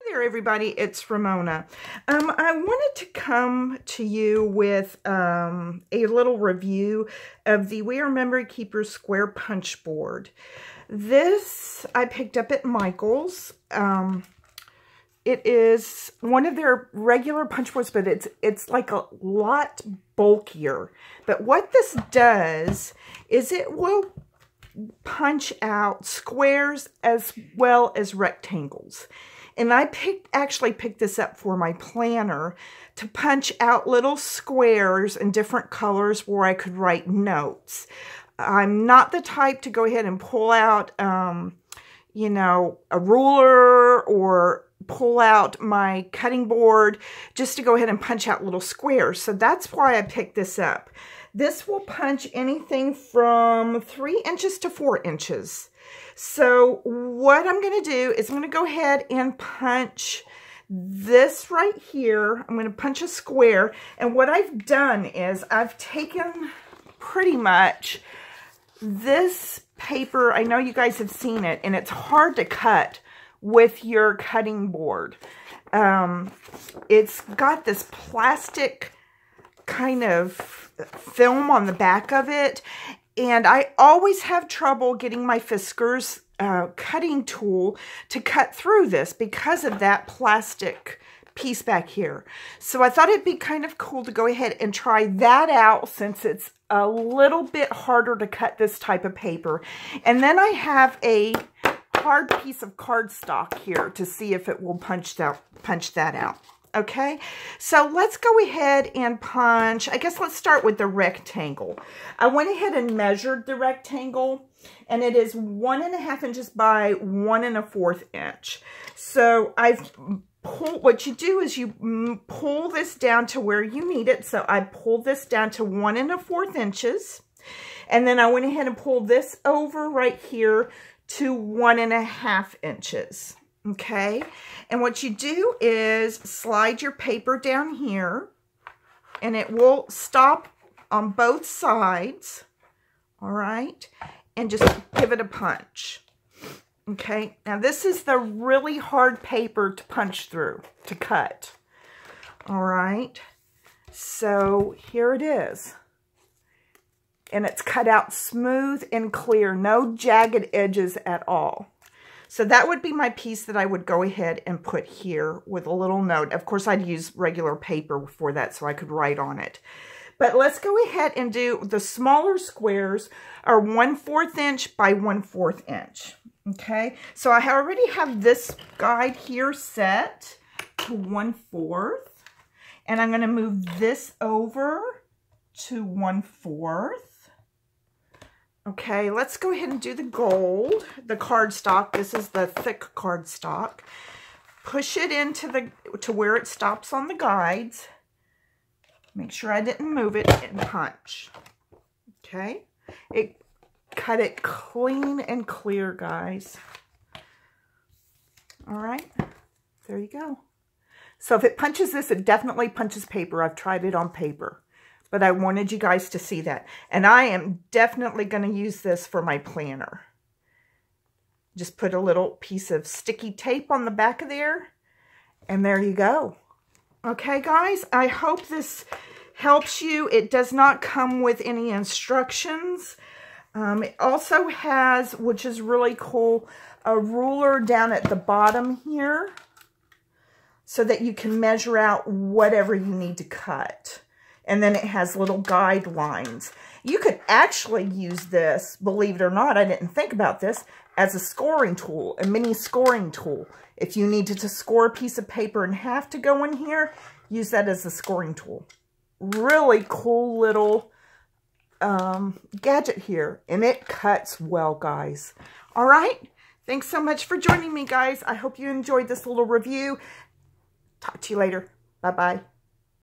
there, everybody. It's Ramona. I wanted to come to you with a little review of the We Are Memory Keepers Square Punch Board. This I picked up at Michael's. It is one of their regular punch boards, but it's like a lot bulkier. But what this does is it will punch out squares as well as rectangles. And I actually picked this up for my planner to punch out little squares in different colors where I could write notes. I'm not the type to go ahead and pull out, you know, a ruler or pull out my cutting board just to go ahead and punch out little squares. So that's why I picked this up. This will punch anything from 3 inches to 4 inches. So what I'm going to do is I'm going to go ahead and punch this right here. I'm going to punch a square. And what I've done is I've taken pretty much this paper. I know you guys have seen it, and it's hard to cut with your cutting board. It's got this plastic kind of film on the back of it, and I always have trouble getting my Fiskars cutting tool to cut through this because of that plastic piece back here. So I thought it'd be kind of cool to go ahead and try that out since it's a little bit harder to cut this type of paper. And then I have a hard piece of cardstock here to see if it will punch that out. Okay, so let's go ahead and punch. I guess let's start with the rectangle. I went ahead and measured the rectangle, and it is 1.5 inches by 1 1/4 inch. So I've pulled, what you do is you pull this down to where you need it. So I pulled this down to 1 1/4 inches, and then I went ahead and pulled this over right here to 1 1/2 inches. Okay, and what you do is slide your paper down here, and it will stop on both sides, all right, and just give it a punch. Okay, now this is the really hard paper to punch through, to cut, all right, so here it is, and it's cut out smooth and clear, no jagged edges at all. So that would be my piece that I would go ahead and put here with a little note. Of course, I'd use regular paper for that so I could write on it. But let's go ahead and do the smaller squares are 1/4 inch by 1/4 inch. Okay, so I already have this guide here set to 1/4. And I'm going to move this over to 1/4. Okay, let's go ahead and do the gold, the cardstock. This is the thick cardstock. Push it into to where it stops on the guides. Make sure I didn't move it, and punch. Okay, cut it clean and clear, guys. All right, there you go. So if it punches this, it definitely punches paper. I've tried it on paper. But I wanted you guys to see that. And I am definitely going to use this for my planner. Just put a little piece of sticky tape on the back of there. And there you go. Okay, guys. I hope this helps you. It does not come with any instructions. It also has, which is really cool, a ruler down at the bottom here. So that you can measure out whatever you need to cut. And then it has little guidelines. You could actually use this, believe it or not, I didn't think about this, as a scoring tool, a mini scoring tool. If you needed to score a piece of paper and have to go in here, use that as a scoring tool. Really cool little gadget here. And it cuts well, guys. All right. Thanks so much for joining me, guys. I hope you enjoyed this little review. Talk to you later. Bye-bye.